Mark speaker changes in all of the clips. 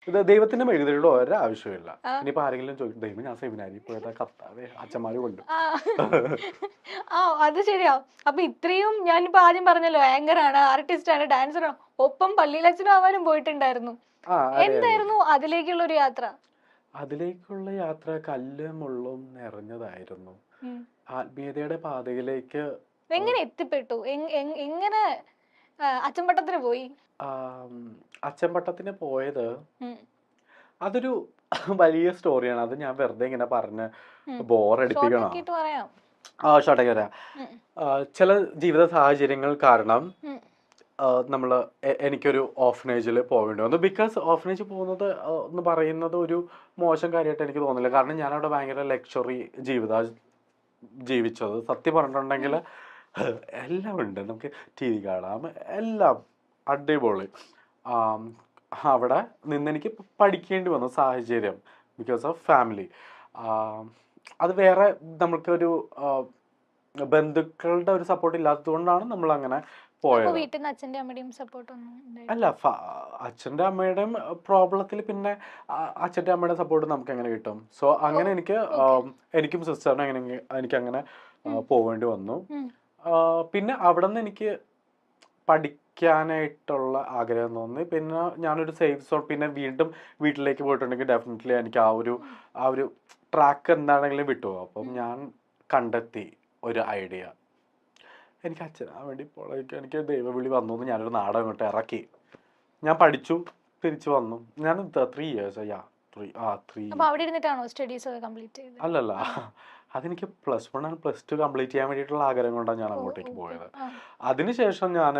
Speaker 1: ഇത് ദൈവത്തിന്റെ മെഴുകുതിരിയുടെ ഒരാവശ്യമില്ല. ഇനിയിപ്പോ ആരെങ്കിലും ചോദിക്കും ദൈവം ഞാൻ സെമിനാരി പോയതാ കർത്താവേ അച്ഛന്മാര് കൊണ്ട്.
Speaker 2: അത് ശരിയാ. അപ്പൊ ഇത്രയും ഞാനിപ്പോ ആദ്യം പറഞ്ഞല്ലോ ആങ്കർ ആണ്, ആർട്ടിസ്റ്റ് ആണ്, ഡാൻസർ ആണ്, ഒപ്പം പള്ളിയിലച്ഛനും ആവാനും പോയിട്ടുണ്ടായിരുന്നു. എന്തായിരുന്നു അതിലേക്കുള്ള ഒരു യാത്ര?
Speaker 1: അതിലേക്കുള്ള യാത്ര കല്ലും മുള്ളും നിറഞ്ഞതായിരുന്നു. ആത്മീയതയുടെ പാതയിലേക്ക്
Speaker 2: എങ്ങനെ എത്തിപ്പെട്ടു? എങ്ങനെ അച്ചമ്പട്ടത്തിന് പോയി?
Speaker 1: അച്ചമ്പട്ടത്തിന് പോയത് അതൊരു വലിയ സ്റ്റോറിയാണ്. അത് ഞാൻ വെറുതെ ഇങ്ങനെ പറഞ്ഞ് ബോറടിപ്പിക്കണോ? ഷോട്ടേക്ക് വരാം. ചില ജീവിത സാഹചര്യങ്ങൾ കാരണം എനിക്കൊരു ഓഫനേജിൽ പോകേണ്ടി വന്നു. ബിക്കോസ് ഓഫനേജ് പോകുന്നത് എന്ന് പറയുന്നത് ഒരു മോശം കാര്യമായിട്ട് എനിക്ക് തോന്നുന്നില്ല. കാരണം ഞാനവിടെ ഭയങ്കര ലക്ഷറി ജീവിച്ചത്. സത്യം പറഞ്ഞിട്ടുണ്ടെങ്കിൽ എല്ലാം ഉണ്ട്, നമുക്ക് ടി വി കാണാം, എല്ലാം അടിപൊളി. അവിടെ നിന്നെനിക്ക് പഠിക്കേണ്ടി വന്നു സാഹചര്യം, ബിക്കോസ് ഓഫ് ഫാമിലി. അത് വേറെ നമുക്കൊരു ബന്ധുക്കളുടെ ഒരു സപ്പോർട്ട് ഇല്ലാത്തത് കൊണ്ടാണ് നമ്മൾ അങ്ങനെ പോയത്. അല്ല, അച്ഛൻ്റെ അമ്മയുടെയും പ്രോബ്ലത്തിൽ പിന്നെ അച്ഛൻ്റെ അമ്മയുടെ സപ്പോർട്ട് നമുക്ക് എങ്ങനെ കിട്ടും? സോ അങ്ങനെ എനിക്കും സിസ്റ്ററിനും എനിക്കങ്ങനെ പോവേണ്ടി വന്നു. പിന്നെ അവിടെ നിന്ന് എനിക്ക് പഠിക്കാനായിട്ടുള്ള ആഗ്രഹം തോന്നി. പിന്നെ ഞാനൊരു സേഫ് സോൺ, പിന്നെ വീണ്ടും വീട്ടിലേക്ക് പോയിട്ടുണ്ടെങ്കിൽ ഡെഫിനറ്റ്ലി എനിക്ക് ആ ഒരു ട്രാക്ക് എന്താണെങ്കിലും വിട്ടുപോകും. അപ്പം ഞാൻ കണ്ടെത്തി ഒരു ഐഡിയ. എനിക്ക് അച്ഛനാ വേണ്ടി എനിക്ക് ദൈവവിളി വന്നു എന്ന് ഞാനൊരു നാടകം ഇങ്ങോട്ട് ഇറക്കി. ഞാൻ പഠിച്ചു, തിരിച്ചു വന്നു. ഞാൻ 3 years. അല്ലല്ല, അതെനിക്ക് +1 and +2 കംപ്ലീറ്റ് ചെയ്യാൻ വേണ്ടിയിട്ടുള്ള ആഗ്രഹം കൊണ്ടാണ് ഞാൻ അങ്ങോട്ടേക്ക് പോയത്. അതിനുശേഷം ഞാൻ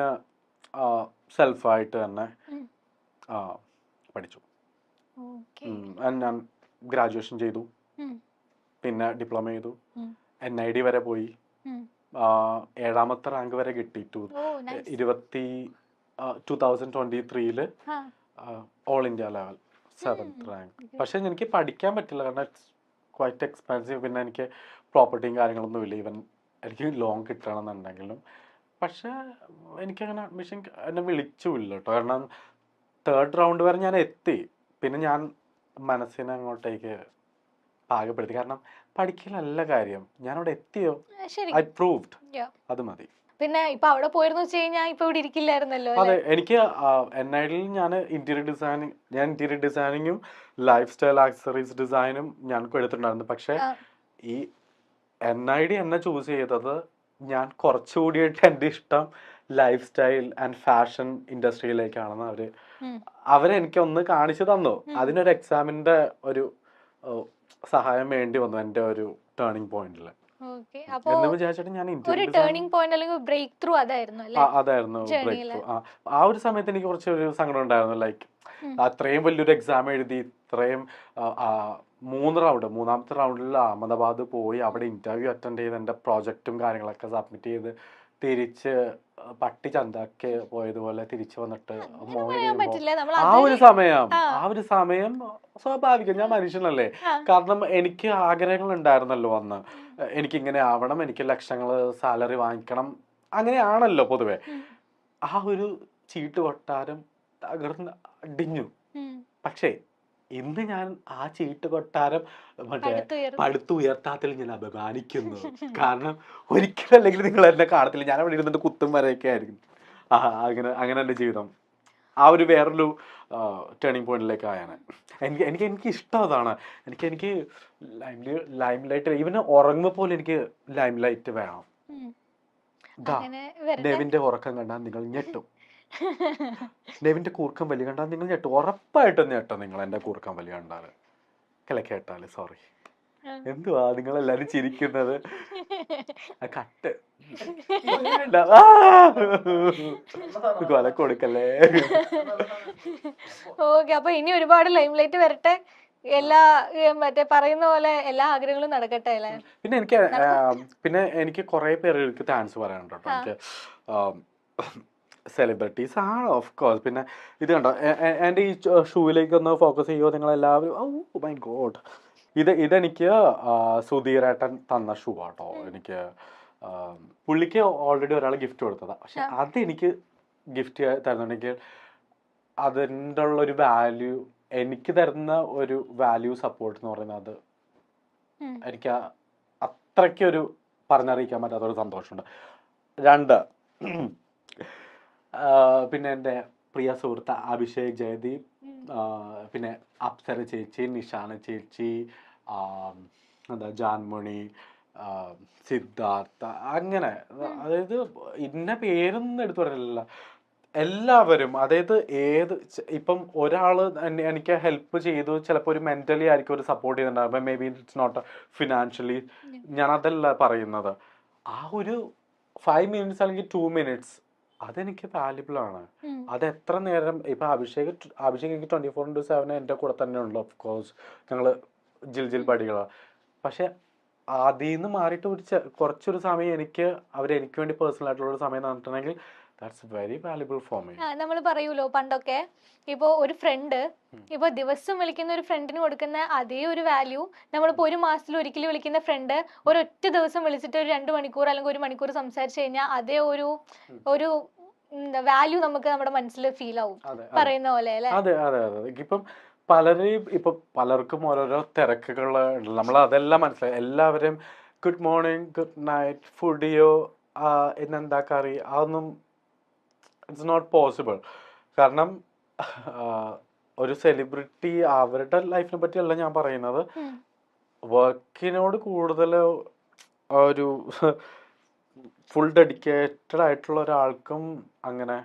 Speaker 1: സെൽഫായിട്ട് തന്നെ പഠിച്ചു. ഞാൻ ഗ്രാജുവേഷൻ ചെയ്തു, പിന്നെ ഡിപ്ലോമ ചെയ്തു, NID വരെ പോയി, 7ാമത്തെ റാങ്ക് വരെ കിട്ടി. 2023 all India level 7th rank. പക്ഷെ എനിക്ക് പഠിക്കാൻ പറ്റില്ല, കാരണം ഇറ്റ്സ് ക്വൈറ്റ് എക്സ്പെൻസീവ്. പിന്നെ എനിക്ക് പ്രോപ്പർട്ടിയും കാര്യങ്ങളൊന്നും ഇല്ല, ഈവൻ എനിക്ക് ലോൺ കിട്ടണമെന്നുണ്ടെങ്കിലും. പക്ഷെ എനിക്കങ്ങനെ അഡ്മിഷൻ എന്നെ വിളിച്ചുമില്ല കേട്ടോ, കാരണം 3rd റൗണ്ട് വരെ ഞാൻ എത്തി. പിന്നെ ഞാൻ മനസ്സിനെ അങ്ങോട്ടേക്ക് പാകപ്പെടുത്തി, കാരണം പഠിക്കലല്ല കാര്യം, ഞാനവിടെ എത്തിയോ, ഐ പ്രൂവ്ഡ്, അത് മതി.
Speaker 2: പിന്നെ ഇപ്പൊ അവിടെ പോയിരുന്നു വെച്ച് കഴിഞ്ഞാൽ ഇപ്പൊ ഇവിടെ ഇരിക്കില്ലായിരുന്നല്ലോ.
Speaker 1: അതെ, എനിക്ക് NID ഞാൻ ഇന്റീരിയർ ഡിസൈനിങ്ങും ലൈഫ് സ്റ്റൈൽ ആക്സസറീസ് ഡിസൈനും ഞാൻ എടുത്തിട്ടുണ്ടായിരുന്നു. പക്ഷെ ഈ NID എന്നെ ചൂസ് ചെയ്തത് ഞാൻ കുറച്ചുകൂടിയിട്ട് എൻ്റെ ഇഷ്ടം ലൈഫ് സ്റ്റൈൽ ആൻഡ് ഫാഷൻ ഇൻഡസ്ട്രിയിലേക്കാണെന്ന് അവരെനിക്കൊന്ന് കാണിച്ചു തന്നു. അതിനൊരു എക്സാമിന്റെ ഒരു സഹായം വേണ്ടി വന്നു എൻ്റെ ഒരു ടേണിംഗ് പോയിന്റിൽ. അതായിരുന്നു ബ്രേക്ക് ത്രൂ. ആ ഒരു സമയത്ത് എനിക്ക് കുറച്ചൊരു സങ്കടം ഉണ്ടായിരുന്നു. ലൈക്ക് അത്രയും വലിയൊരു എക്സാം എഴുതി, ഇത്രയും 3 റൗണ്ട്, 3ാമത്തെ റൗണ്ടിൽ അഹമ്മദാബാദ് പോയി അവിടെ ഇന്റർവ്യൂ അറ്റൻഡ് ചെയ്ത് എൻ്റെ പ്രോജക്റ്റും കാര്യങ്ങളൊക്കെ സബ്മിറ്റ് ചെയ്ത് തിരിച്ച് പട്ടി ചന്താക്കി പോയതുപോലെ തിരിച്ചു വന്നിട്ട് ആ ഒരു സമയം സ്വാഭാവികം, ഞാൻ മനുഷ്യനല്ലേ. കാരണം എനിക്ക് ആഗ്രഹങ്ങൾ ഉണ്ടായിരുന്നല്ലോ അന്ന്, എനിക്കിങ്ങനെ ആവണം, എനിക്ക് ലക്ഷങ്ങൾ സാലറി വാങ്ങിക്കണം, അങ്ങനെയാണല്ലോ പൊതുവെ. ആ ഒരു ചീട്ട് കൊട്ടാരം തകർന്ന് അടിഞ്ഞു. പക്ഷേ ഇന്ന് ഞാൻ ആ ചീട്ട് കൊട്ടാരം പടുത്തുയർത്താത്തിൽ ഞാൻ അഭിമാനിക്കുന്നു. കാരണം ഒരിക്കലല്ലെങ്കിൽ നിങ്ങൾ എന്നെ കാണത്തില്ല, ഞാൻ അവിടെ ഇരുന്നിട്ട് കുത്തും വരെയൊക്കെ ആയിരിക്കും. അങ്ങനെ എൻ്റെ ജീവിതം ആ ഒരു വേറൊരു ടേണിംഗ് പോയിന്റിലേക്ക് ആയാണ്. എനിക്ക് ഇഷ്ടം അതാണ്. എനിക്ക് ലൈം ലൈറ്റ്, ഈവൻ ഉറങ്ങുമ്പോൾ പോലും എനിക്ക് ലൈം ലൈറ്റ് വേണം. നെവിന്റെ ഉറക്കം കണ്ടാൽ നിങ്ങൾ ഞെട്ടും, നെവിന്റെ കൂർക്കം വലി കണ്ടാൽ നിങ്ങൾ ഞെട്ടും, ഉറപ്പായിട്ടും ഞെട്ടും നിങ്ങൾ എൻ്റെ കൂർക്കം വലി കണ്ടാല്, കേട്ടാല്. സോറി, എന്തുവാ നിങ്ങളെല്ലാരും ചിരിക്കുന്നത്? കട്ട് കൊല കൊടുക്കല്ലേ.
Speaker 2: ഓക്കെ, അപ്പൊ ഇനി ഒരുപാട് ലൈം ലൈറ്റ് വരട്ടെ, എല്ലാ മറ്റേ പറയുന്ന പോലെ എല്ലാ ആഗ്രഹങ്ങളും നടക്കട്ടെ അല്ലേ.
Speaker 1: പിന്നെ എനിക്ക് കുറെ പേർക്ക് താങ്ക്സ് പറയാനുണ്ട് കേട്ടോ. എനിക്ക് സെലിബ്രിറ്റീസ് ആണ് ഓഫ് കോഴ്സ്. പിന്നെ ഇത് കണ്ടോ, എൻ്റെ ഈ ഷൂവിലേക്ക് ഒന്ന് ഫോക്കസ് ചെയ്യുമോ നിങ്ങളെല്ലാവരും? ഓ മൈ ഗോഡ്, ഇതെനിക്ക് സുധീരേട്ടൻ തന്ന ഷൂ ആട്ടോ. എനിക്ക് പുള്ളിക്ക് ഓൾറെഡി ഒരാൾ ഗിഫ്റ്റ് കൊടുത്തതാണ്. പക്ഷെ അതെനിക്ക് ഗിഫ്റ്റ് തരുന്നുണ്ടെങ്കിൽ അതിൻ്റെ ഉള്ളൊരു വാല്യൂ എനിക്ക് തരുന്ന ഒരു വാല്യൂ സപ്പോർട്ട് എന്ന് പറയുന്നത് എനിക്ക് അത്രയ്ക്കൊരു പറഞ്ഞറിയിക്കാൻ പറ്റാത്തൊരു സന്തോഷമുണ്ട്. 2 പിന്നെ എൻ്റെ പ്രിയ സുഹൃത്ത് അഭിഷേക് ജയദീപ്, പിന്നെ അപ്സര ചേച്ചി, നിഷാന ചേച്ചി, എന്താ ജാൻമണി, സിദ്ധാർത്ഥ, അങ്ങനെ അതായത് ഇന്ന പേരൊന്നും എടുത്തു പറയില്ല, എല്ലാവരും. അതായത് ഇപ്പം ഒരാൾ എനിക്ക് ഹെൽപ്പ് ചെയ്തു, ചിലപ്പോൾ ഒരു മെന്റലി ആയിരിക്കും ഒരു സപ്പോർട്ട് ചെയ്യുന്നുണ്ടാവും, maybe it's not financially, ഞാൻ അതല്ല പറയുന്നത്. ആ ഒരു 5 minutes അല്ലെങ്കിൽ 2 minutes അതെനിക്ക് വാല്യുബിൾ ആണ്. അത് എത്ര നേരം ഇപ്പൊ അഭിഷേക് എനിക്ക് 24/7 എൻ്റെ കൂടെ തന്നെ ഉണ്ട്. ഓഫ് കോഴ്സ് ഞങ്ങള് ജിൽ പടികളാണ്. പക്ഷെ അതിൽ നിന്ന് മാറിയിട്ട് കുറച്ചൊരു സമയം എനിക്ക് വേണ്ടി പേഴ്സണൽ ആയിട്ടുള്ള ഒരു സമയം തന്നിട്ടുണ്ടെങ്കിൽ that's very valuable for me.
Speaker 2: നമ്മൾ പറയൂലോ പണ്ടൊക്കെ, ഇപ്പൊ ഒരു ഫ്രണ്ട് ഇപ്പൊ ദിവസം വിളിക്കുന്ന ഒരു ഫ്രണ്ടിന് കൊടുക്കുന്ന അതേ ഒരു വാല്യൂ നമ്മളിപ്പോ ഒരു മാസത്തിൽ ഒരിക്കലും വിളിക്കുന്ന ഫ്രണ്ട് ഒരൊറ്റ ദിവസം വിളിച്ചിട്ട് ഒരു 2 മണിക്കൂർ അല്ലെങ്കിൽ 1 മണിക്കൂർ സംസാരിച്ചു കഴിഞ്ഞാൽ അതേ ഒരു വാല്യൂ നമുക്ക് നമ്മുടെ മനസ്സിൽ ഫീൽ ആവും, പറയുന്ന പോലെ അല്ലെ.
Speaker 1: അതെ അതെ അതെ. ഇപ്പം പലർക്കും ഓരോരോ തിരക്കുകൾ, നമ്മൾ അതെല്ലാം മനസ്സിലായി. എല്ലാവരും ഗുഡ് മോർണിംഗ്, ഗുഡ് നൈറ്റ്, ഫുഡിയോ, ഇന്നെന്താ കറി, അതൊന്നും ഇറ്റ്സ് നോട്ട് പോസിബിൾ. കാരണം ഒരു സെലിബ്രിറ്റി അവരുടെ ലൈഫിനെ പറ്റിയല്ല ഞാൻ പറയുന്നത്. വർക്കിനോട് കൂടുതൽ ഒരു ഫുൾ ഡെഡിക്കേറ്റഡ് ആയിട്ടുള്ള ഒരാൾക്കും അങ്ങനെ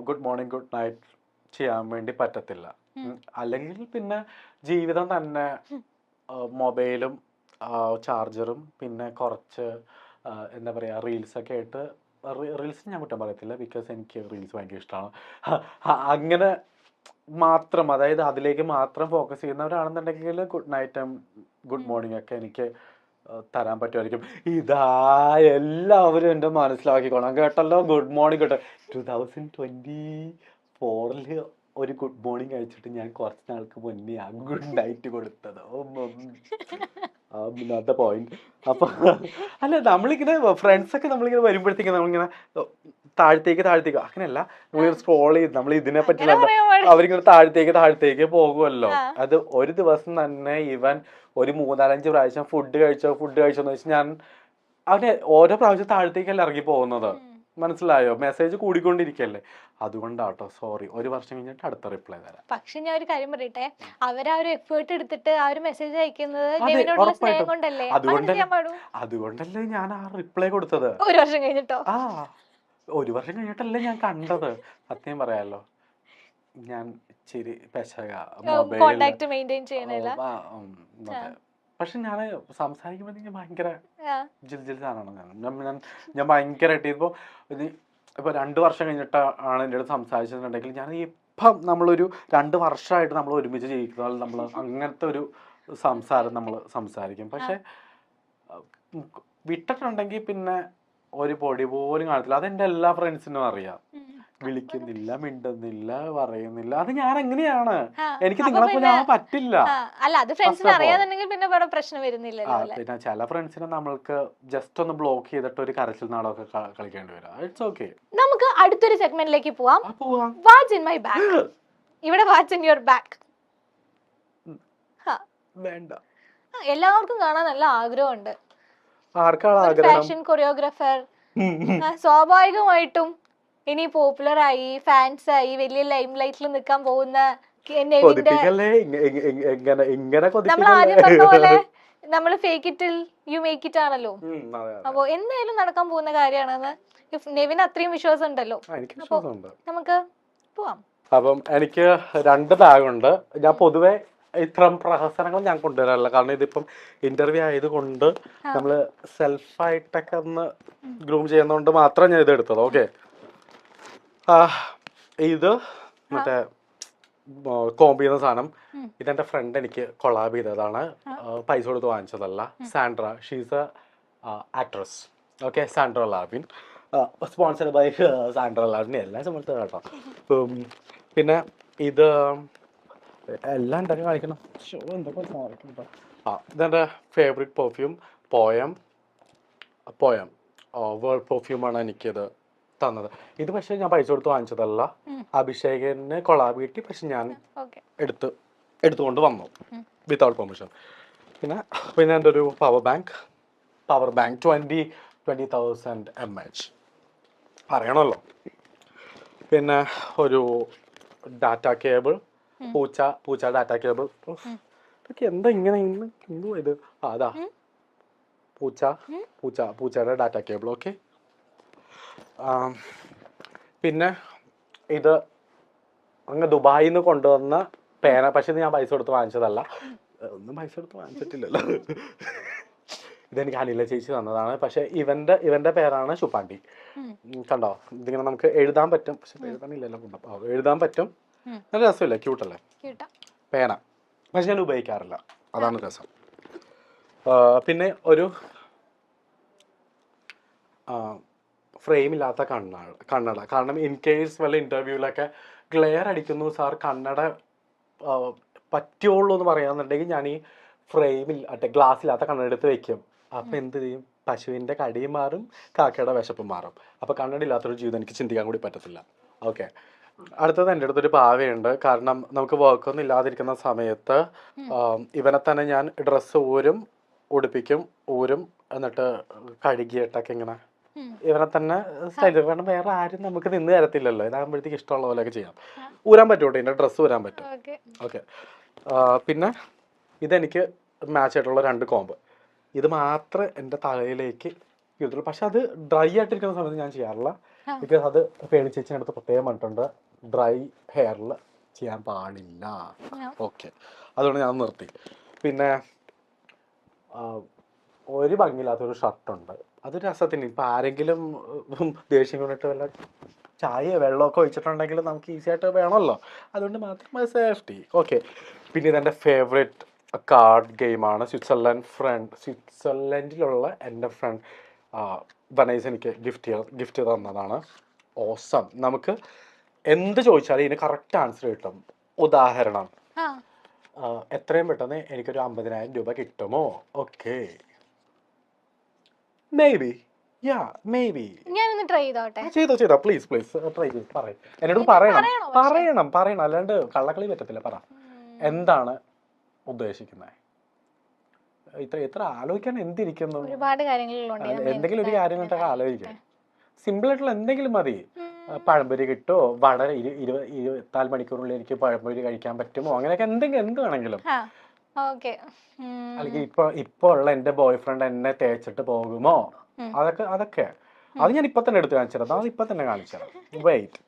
Speaker 1: ഗുഡ് മോർണിംഗ് ഗുഡ് നൈറ്റ് ചെയ്യാൻ വേണ്ടി പറ്റത്തില്ല. അല്ലെങ്കിൽ പിന്നെ ജീവിതം തന്നെ മൊബൈലും ചാർജറും പിന്നെ കുറച്ച് എന്താ പറയുക റീൽസൊക്കെ ആയിട്ട്, റീൽസ് ഞാൻ കുറ്റം പറയത്തില്ല, ബിക്കോസ് എനിക്ക് റീൽസ് ഭയങ്കര ഇഷ്ടമാണ്. അങ്ങനെ മാത്രം, അതായത് അതിലേക്ക് മാത്രം ഫോക്കസ് ചെയ്യുന്നവരാണെന്നുണ്ടെങ്കിൽ ഗുഡ് നൈറ്റും ഗുഡ് മോർണിംഗ് ഒക്കെ എനിക്ക് തരാൻ പറ്റുമായിരിക്കും. ഇതാ എല്ലാവരും എൻ്റെ മനസ്സിലാക്കിക്കോണം കേട്ടല്ലോ. ഗുഡ് മോർണിംഗ് കേട്ടോ. 2024 ഒരു ഗുഡ് മോർണിംഗ് അയച്ചിട്ട് ഞാൻ കുറച്ച് നാൾക്ക് മുന്നേ ഗുഡ് നൈറ്റ് കൊടുത്തത്. Note point. അപ്പൊ അല്ല, നമ്മളിങ്ങനെ ഫ്രണ്ട്സൊക്കെ നമ്മളിങ്ങനെ വരുമ്പോഴത്തേക്ക് നമ്മളിങ്ങനെ താഴത്തേക്ക് അങ്ങനെയല്ല, നമ്മളിങ്ങനെ സ്ക്രോൾ ചെയ്ത് നമ്മൾ ഇതിനെ പറ്റില്ല, അവരിങ്ങനെ താഴത്തേക്ക് പോകുമല്ലോ. അത് ഒരു ദിവസം തന്നെ ഇവൻ ഒരു 3-4-5 പ്രാവശ്യം ഫുഡ് കഴിച്ചോ എന്ന് വെച്ചാൽ ഞാൻ അവന് ഓരോ പ്രാവശ്യം താഴത്തേക്കല്ല ഇറങ്ങി പോകുന്നത്. മനസ്സിലായോ? മെസ്സേജ് കൂടിക്കൊണ്ടിരിക്കല്ലേ. അതുകൊണ്ടാട്ടോ സോറി. 1 വർഷം കഴിഞ്ഞിട്ട് അടുത്ത റിപ്ലൈ തരാം.
Speaker 2: പക്ഷെ ഞാൻ ഒരു കാര്യം പറയട്ടെ, അവരാ ഒരു എഫേർട്ട് എടുത്തിട്ട് ആ ഒരു മെസ്സേജ് അയക്കുന്നത് സ്നേഹം കൊണ്ടല്ലേ.
Speaker 1: അതുകൊണ്ടല്ലേ ഞാൻ ആ റിപ്ലൈ കൊടുത്തത്.
Speaker 2: 1 വർഷം കഴിഞ്ഞിട്ടോ?
Speaker 1: 1 വർഷം കഴിഞ്ഞിട്ടല്ലേ ഞാൻ കണ്ടത്. സത്യം പറയാലോ, ഞാൻ ഇച്ചിരി പെശക
Speaker 2: കോണ്ടാക്ട് മെയിൻറ്റെയിൻ ചെയ്യണില്ല.
Speaker 1: പക്ഷെ ഞാൻ സംസാരിക്കുമ്പോഴത്തേക്ക് ഭയങ്കര ജിൽ സാധനമാണ്. ഞാൻ ഭയങ്കരമായിട്ട് ഇപ്പൊ 2 വർഷം കഴിഞ്ഞിട്ടാണ് എൻ്റെ അടുത്ത് സംസാരിച്ചിട്ടുണ്ടെങ്കിൽ ഞാൻ ഇപ്പം നമ്മളൊരു 2 വർഷമായിട്ട് നമ്മൾ ഒരുമിച്ച് ജീവിക്കുന്ന നമ്മൾ അങ്ങനത്തെ ഒരു സംസാരം നമ്മൾ സംസാരിക്കും. പക്ഷെ വിട്ടിട്ടുണ്ടെങ്കിൽ പിന്നെ ഒരു പൊടി പോലും കാണത്തില്ല. അതെന്റെ എല്ലാ ഫ്രണ്ട്സിനും അറിയാം. വിളിക്കുന്നില്ല, മിണ്ടുന്നില്ല, പറയുന്നില്ല. അത് ഞാൻ എങ്ങനെയാണ്? എനിക്ക് നിങ്ങളെ പോലെ പറ്റില്ല. പിന്നെ ചില ഫ്രണ്ട്സിനെ നമ്മൾക്ക് ജസ്റ്റ് ഒന്ന് ബ്ലോക്ക് ചെയ്തിട്ട് ഒരു കരച്ചിൽ നാടകമൊക്കെ കളിക്കേണ്ടി വരും. It's okay.
Speaker 2: നമുക്ക് അടുത്തൊരു സെഗ്മെന്റിലേക്ക് പോവാം. What's in my bag. ഇവിടെ വാട്ട്സ് ഇൻ യുവർ ബാഗ്.
Speaker 1: വേണ്ട,
Speaker 2: എല്ലാവർക്കും കാണാൻ നല്ല ആഗ്രഹമുണ്ട്.
Speaker 1: ആർക്കാണ് ആഗ്രഹം?
Speaker 2: Fashion choreographer. സ്വാഭാവികമായിട്ടും ഇനി പോപ്പുലർ ആയി, ഫാൻസ് ആയി, വലിയ ലൈം ലൈറ്റിൽ നിൽക്കാൻ പോകുന്ന നമ്മൾ ആദ്യം പറഞ്ഞ പോലെ നമ്മള് ഫേക്ക് ഇറ്റിൽ യു മേക്ക് ഇറ്റ് ആണല്ലോ. അപ്പൊ എന്തായാലും നടക്കാൻ പോകുന്ന കാര്യമാണെന്ന് നെവിന് അത്രയും വിശ്വാസം ഉണ്ടല്ലോ. നമുക്ക് പോവാം.
Speaker 1: അപ്പം എനിക്ക് 2 ബാഗുണ്ട്. ഞാൻ പൊതുവെ ഇത്തരം പ്രഹസനങ്ങൾ ഞാൻ കൊണ്ടുവരാറില്ല. കാരണം ഇതിപ്പം ഇന്റർവ്യൂ ആയതുകൊണ്ട് നമ്മള് സെൽഫായിട്ടൊക്കെ ഒന്ന് ഗ്രൂം ചെയ്യുന്നതുകൊണ്ട് മാത്രം ഞാൻ ഇത് എടുത്തത്. ഓക്കെ, ഇത് മറ്റേ കോംബ് ചെയ്യുന്ന സാധനം. ഇതെന്റെ ഫ്രണ്ട് എനിക്ക് കൊളാബ് ചെയ്തതാണ്, പൈസ കൊടുത്ത് വാങ്ങിച്ചതല്ല. Sandra, she's a actress. Okay, Sandra Larvin, sponsored by Sandra Larvin. എല്ലാം സമയത്ത് കേട്ടോ. പിന്നെ ഇത് എല്ലാം ഉണ്ടാക്കി കാണിക്കണം. ഇതെന്റെ ഫേവറേറ്റ് പെർഫ്യൂം, പോയം വേൾഡ് പെർഫ്യൂമാണ് എനിക്കിത് തന്നത്. ഇത് പക്ഷെ ഞാൻ പൈസ കൊടുത്ത് വാങ്ങിച്ചതല്ല, അഭിഷേകിന് കൊളാബ് കിട്ടി, പക്ഷെ ഞാൻ എടുത്തുകൊണ്ട് വന്നു വിത്തൗട്ട് പെർമിഷൻ. പിന്നെ എൻ്റെ ഒരു പവർ ബാങ്ക് 20,000 mAh പറയണമല്ലോ. പിന്നെ ഒരു ഡാറ്റ കേബിൾ, പൂച്ച ഡാറ്റ കേബിൾ. ഇതൊക്കെ എന്താ ഇങ്ങനെ എന്തോ ഇത്? അതാ പൂച്ചയുടെ ഡാറ്റ കേബിൾ. ഓക്കെ. പിന്നെ ഇത് അങ്ങ് ദുബായിൽ നിന്ന് കൊണ്ടുവന്ന പേന, പക്ഷെ ഇത് ഞാൻ പൈസ കൊടുത്ത് വാങ്ങിച്ചതല്ല. ഒന്നും പൈസ കൊടുത്ത് വാങ്ങിച്ചിട്ടില്ലല്ലോ. ഇതെനിക്ക് അനില ചേച്ചി തന്നതാണ്. പക്ഷെ ഇവന്റെ പേരാണ് ശുപ്പാണ്ടി. കണ്ടോ, ഇതിങ്ങനെ നമുക്ക് എഴുതാൻ പറ്റും, പക്ഷെ എഴുതാനില്ലല്ലോ. എഴുതാൻ പറ്റും. നല്ല രസമില്ലേ? ക്യൂട്ടല്ലേ പേന? പക്ഷെ ഞാൻ ഉപയോഗിക്കാറില്ല, അതാണ് രസം. പിന്നെ ഒരു ഫ്രെയിമില്ലാത്ത കണ്ണട. കാരണം ഇൻ കേസ് വല്ല ഇന്റർവ്യൂവിലൊക്കെ ഗ്ലെയർ അടിക്കുന്നു സാർ, കണ്ണട പറ്റുള്ളൂ എന്ന് പറയാന്നുണ്ടെങ്കിൽ ഞാൻ ഈ ഗ്ലാസ് ഇല്ലാത്ത കണ്ണട എടുത്ത് വെക്കും. അപ്പം എന്ത് ചെയ്യും? പശുവിൻ്റെ കടിയും മാറും, കാക്കയുടെ വിശപ്പും മാറും. അപ്പം കണ്ണട ഇല്ലാത്തൊരു ജീവിതം എനിക്ക് ചിന്തിക്കാൻ കൂടി പറ്റത്തില്ല. ഓക്കെ. അടുത്തത് എൻ്റെ അടുത്തൊരു പാവയുണ്ട്. കാരണം നമുക്ക് വർക്കൊന്നും ഇല്ലാതിരിക്കുന്ന സമയത്ത് ഇവനെ തന്നെ ഞാൻ ഡ്രസ്സ് ഉടുപ്പിക്കും, എന്നിട്ട് കഴുകിയിട്ടൊക്കെ ഇങ്ങനെ ഇവനെ തന്നെ സ്റ്റൈൽ. കാരണം വേറെ ആരും നമുക്ക് നിന്ന് തരത്തില്ലല്ലോ. ഇതാകുമ്പോഴത്തേക്ക് ഇഷ്ടമുള്ള പോലെയൊക്കെ ചെയ്യാം. ഊരാൻ പറ്റും, ഇതിൻ്റെ ഡ്രസ്സ് ഊരാൻ പറ്റും. ഓക്കെ. പിന്നെ ഇതെനിക്ക് മാച്ച് ആയിട്ടുള്ള 2 കോമ്പ്. ഇത് മാത്രമേ എൻ്റെ തലയിലേക്ക് യൂത്തുള്ളൂ. പക്ഷെ അത് ഡ്രൈ ആയിട്ടിരിക്കുന്ന സമയത്ത് ഞാൻ ചെയ്യാറില്ല. ബിക്കോസ് അത് പേടിച്ചേച്ചിനടുത്ത് പ്രത്യേകം പറഞ്ഞിട്ടുണ്ട്, ഡ്രൈ ഹെയറിൽ ചെയ്യാൻ പാടില്ല. ഓക്കെ, അതുകൊണ്ട് ഞാൻ നിർത്തി. പിന്നെ ഒരു ഭംഗിയില്ലാത്തൊരു ഷർട്ടുണ്ട്. അത് രസത്തിന് ഇപ്പം ആരെങ്കിലും ദേഷ്യം കൊണ്ടിട്ട് വല്ല ചായയോ വെള്ളമൊക്കെ ഒഴിച്ചിട്ടുണ്ടെങ്കിൽ നമുക്ക് ഈസി ആയിട്ട് വേണമല്ലോ, അതുകൊണ്ട് മാത്രം സേഫ്റ്റി. ഓക്കെ. പിന്നെ ഇതെൻ്റെ ഫേവറേറ്റ് കാർഡ് ഗെയിമാണ്. സ്വിറ്റ്സർലൻഡിലുള്ള എൻ്റെ ഫ്രണ്ട് വനൈസ് എനിക്ക് ഗിഫ്റ്റ് തന്നതാണ്. ഓസം. നമുക്ക് എന്ത് ചോദിച്ചാലും ഇതിന് കറക്റ്റ് ആൻസർ കിട്ടും. ഉദാഹരണം, എത്രയും പെട്ടെന്ന് എനിക്കൊരു 50,000 രൂപ കിട്ടുമോ? ഓക്കെ, മേബി
Speaker 2: ഞാനൊന്ന് ട്രൈ ചെയ്തോട്ടെ.
Speaker 1: ചെയ്തോ പ്ലീസ് ട്രൈ ചെയ്ത് പറയും. എന്നോട് പറയണം, അല്ലാണ്ട് കള്ളക്കളി പറ്റത്തില്ല. പറ, എന്താണ് ഉദ്ദേശിക്കുന്നത്? ഇത്ര ആലോചിക്കാൻ എന്തിരിക്കുന്നു?
Speaker 2: ഒരുപാട് കാര്യങ്ങളുണ്ട്.
Speaker 1: എന്തെങ്കിലും ഒരു കാര്യം കൊണ്ടൊക്കെ ആലോചിക്കാം. സിമ്പിൾ ആയിട്ടുള്ള എന്തെങ്കിലും മതി. പഴംപൊരി കിട്ടുമോ, വളരെ 24 മണിക്കൂറിനുള്ളിൽ എനിക്ക് പഴംപൊരി കഴിക്കാൻ പറ്റുമോ, അങ്ങനെയൊക്കെ എന്ത് വേണമെങ്കിലും. അല്ലെങ്കിൽ ഇപ്പൊ ഉള്ള എന്റെ ബോയ് ഫ്രണ്ട് എന്നെ തേച്ചിട്ട് പോകുമോ, അതൊക്കെ അത് ഞാൻ ഇപ്പൊ തന്നെ എടുത്ത് കാണിച്ചിരുന്നു. അത് ഇപ്പൊ തന്നെ കാണിച്ചുതരാം. Wait,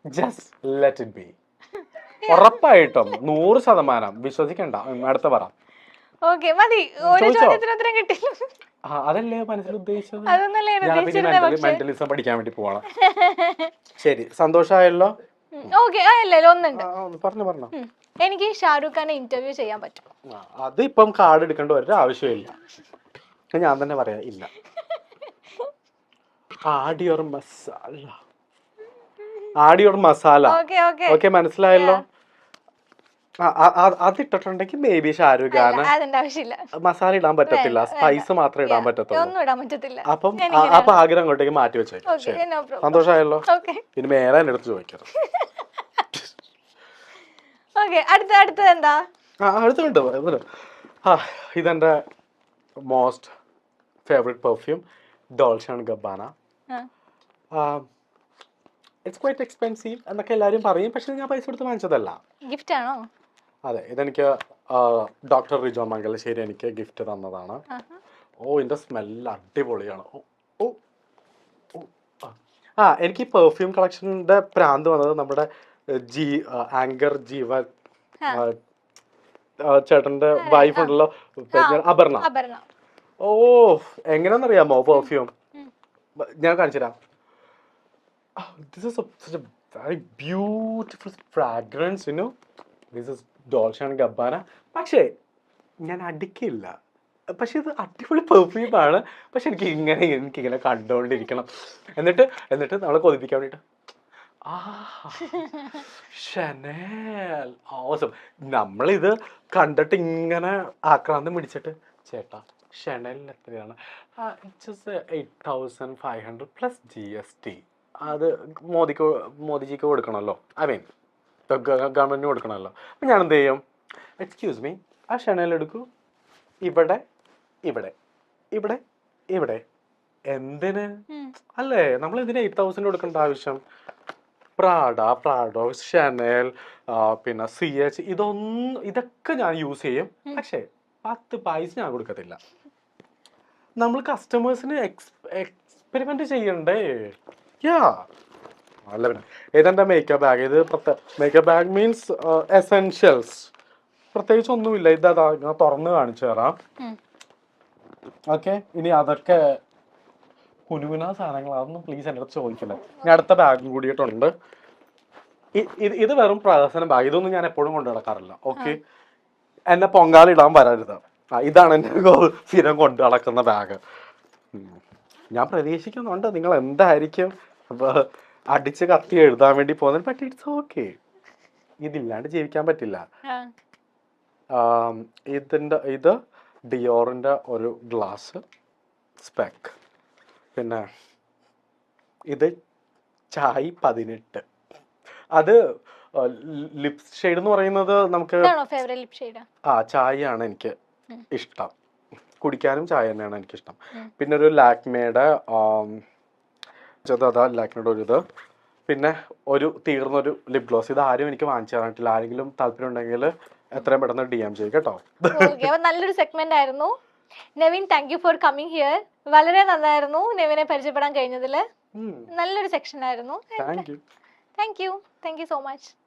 Speaker 1: just let it be. ഉറപ്പായിട്ടും 100% വിശ്വസിക്കണ്ട. അടുത്ത പറ. അതല്ലേ മനസ്സിൽ ഉദ്ദേശിച്ചത്? മെന്റലിസം പഠിക്കാൻ വേണ്ടി പോവാണ്. ശരി, സന്തോഷമായല്ലോ. പറഞ്ഞു.
Speaker 2: എനിക്ക് ഷാരൂഖ് ഖാനെ ഇന്റർവ്യൂ ചെയ്യാൻ പറ്റും.
Speaker 1: അത് ഇപ്പം കാർഡ് എടുക്കേണ്ട ഒരു ആവശ്യമില്ല, ഞാൻ തന്നെ പറയാം. ഇല്ല. ആഡിയോർ മസാല. ഓക്കെ, മനസ്സിലായല്ലോ. അതിട്ടിട്ടുണ്ടെങ്കിൽ മേബി ഷാരൂഖ് ഖാൻ. മസാല ഇടാൻ പറ്റത്തില്ല, സ്പൈസ് മാത്രമേ ഇടാൻ പറ്റത്തുള്ളൂ. അപ്പം ആഗ്രഹം അങ്ങോട്ടേക്ക് മാറ്റി വെച്ചേക്കും. സന്തോഷമായല്ലോ. പിന്നെ മേലെ എന്റെ അടുത്ത് ചോദിക്കരുത്. അടുത്തുണ്ട്. ഇതെന്റെ most favourite perfume, Dolce and Gabbana. It's quite expensive എന്നൊക്കെ എല്ലാവരും പറയും, പക്ഷെ ഞാൻ പൈസ കൊടുത്ത് വാങ്ങിച്ചതല്ല.
Speaker 2: ഗിഫ്റ്റ് ആണോ?
Speaker 1: അതെ, ഇതെനിക്ക് ഡോക്ടർ റിജോ മംഗലശ്ശേരി എനിക്ക് ഗിഫ്റ്റ് തന്നതാണ്. ഇതിന്റെ സ്മെല്ല് അടിപൊളിയാണ്. എനിക്ക് പെർഫ്യൂം കളക്ഷന്റെ പ്രാന്ത് വന്നത് നമ്മുടെ ആങ്കർ ജീവൻ ചേട്ടന്റെ വൈഫ് ഉണ്ടല്ലോ, അപർണ. എങ്ങനെയാണെന്നറിയാമോ പെർഫ്യൂം? ഞാൻ കാണിച്ചുതരാം. This is such a very beautiful fragrance, you know. This is Dolce & Gabbana. പക്ഷേ ഞാൻ അടിക്കില്ല. പക്ഷെ ഇത് അടിപൊളി പെർഫ്യൂമാണ്. പക്ഷെ എനിക്കിങ്ങനെ കണ്ടുകൊണ്ടിരിക്കണം. എന്നിട്ട് നമ്മളെ കൊതിപ്പിക്കാൻ വേണ്ടിട്ട് ഷനേൽ. നമ്മളിത് കണ്ടിട്ട് ഇങ്ങനെ ആക്രാന്തം പിടിച്ചിട്ട് ചേട്ടാ ഷെനലിന് എത്രയാണ്? Just 8,500 plus GST. അത് മോദിജിക്ക് കൊടുക്കണമല്ലോ, ഐ മീൻ ഗവൺമെന്റിന് കൊടുക്കണമല്ലോ. അപ്പം ഞാൻ എന്ത് ചെയ്യും? എക്സ്ക്യൂസ് മീ, ആ ഷെനൽ എടുക്കൂ, ഇവിടെ ഇവിടെ ഇവിടെ ഇവിടെ. എന്തിന്? അല്ലേ, നമ്മൾ എന്തിനാ 8,000 കൊടുക്കേണ്ട ആവശ്യം? പ്രാഡോ, ഷെനൽ, പിന്നെ CH, ഇതൊക്കെ ഞാൻ യൂസ് ചെയ്യും. പക്ഷേ 10 പൈസ ഞാൻ കൊടുക്കത്തില്ല. നമ്മൾ കസ്റ്റമേഴ്സിന് എക്സ്പെരിമെന്റ് ചെയ്യണ്ടേ? യാ അല്ല, പിന്നെ ഇതെന്റെ മേക്കപ്പ് ബാഗ്. ഇത് മേക്കപ്പ് ബാഗ് മീൻസ് എസെൻഷ്യൽസ്, പ്രത്യേകിച്ച് ഒന്നുമില്ല. ഇതാ ഞാൻ തുറന്ന് കാണിച്ചു തരാം. ഓക്കെ, ഇനി അതൊക്കെ കുനുകുന സാധനങ്ങൾ, അതൊന്നും പ്ലീസ് എൻ്റെ അടുത്ത് ചോദിക്കല്ലേ. ഞാൻ അടുത്ത ബാഗും കൂടിയിട്ടുണ്ട്. ഇത് വെറും പ്രഹസന ബാഗ്, ഇതൊന്നും ഞാൻ എപ്പോഴും കൊണ്ടു നടക്കാറില്ല. ഓക്കെ, എന്നെ പൊങ്കാലിടാൻ വരരുത്. ഇതാണ് എന്നെ സ്ഥിരം കൊണ്ടു നടക്കുന്ന ബാഗ്. ഞാൻ പ്രതീക്ഷിക്കുന്നുണ്ട് നിങ്ങൾ എന്തായിരിക്കും അടിച്ച് കത്തി എഴുതാൻ വേണ്ടി പോകുന്നത്. ബട്ട് ഇറ്റ്സ് ഓക്കെ, ഇതില്ലാണ്ട് ജീവിക്കാൻ പറ്റില്ല. ഇത് ഡിയോറിന്റെ ഒരു ഗ്ലാസ് സ്പെക്ക്. പിന്നെ ഇത് ചായ് 18. അത് ലിപ് ഷെയ്ഡ് എന്ന് പറയുന്നത് നമുക്ക് ചായയാണ് എനിക്ക് ഇഷ്ടം. കുടിക്കാനും ചായ തന്നെയാണ് എനിക്കിഷ്ടം. പിന്നെ ഒരു ലാക്മേയുടെ ഒരു ഇത്, പിന്നെ ഒരു തീർന്നൊരു ലിപ് ഗ്ലോസ്. ഇത് ആരും എനിക്ക് വാങ്ങിച്ചു തരാനിട്ടില്ല. ആരെങ്കിലും താല്പര്യം ഉണ്ടെങ്കിൽ എത്രയും പെട്ടെന്ന് DM ചെയ്യും കേട്ടോ.
Speaker 2: നല്ലൊരു സെഗ്മെന്റ് ആയിരുന്നു. Nevin, thank you for coming here. വളരെ നന്നായിരുന്നു നെവിനെ പരിചയപ്പെടാൻ കഴിഞ്ഞതിൽ. നല്ലൊരു സെക്ഷൻ ആയിരുന്നു.
Speaker 1: Thank you
Speaker 2: so much.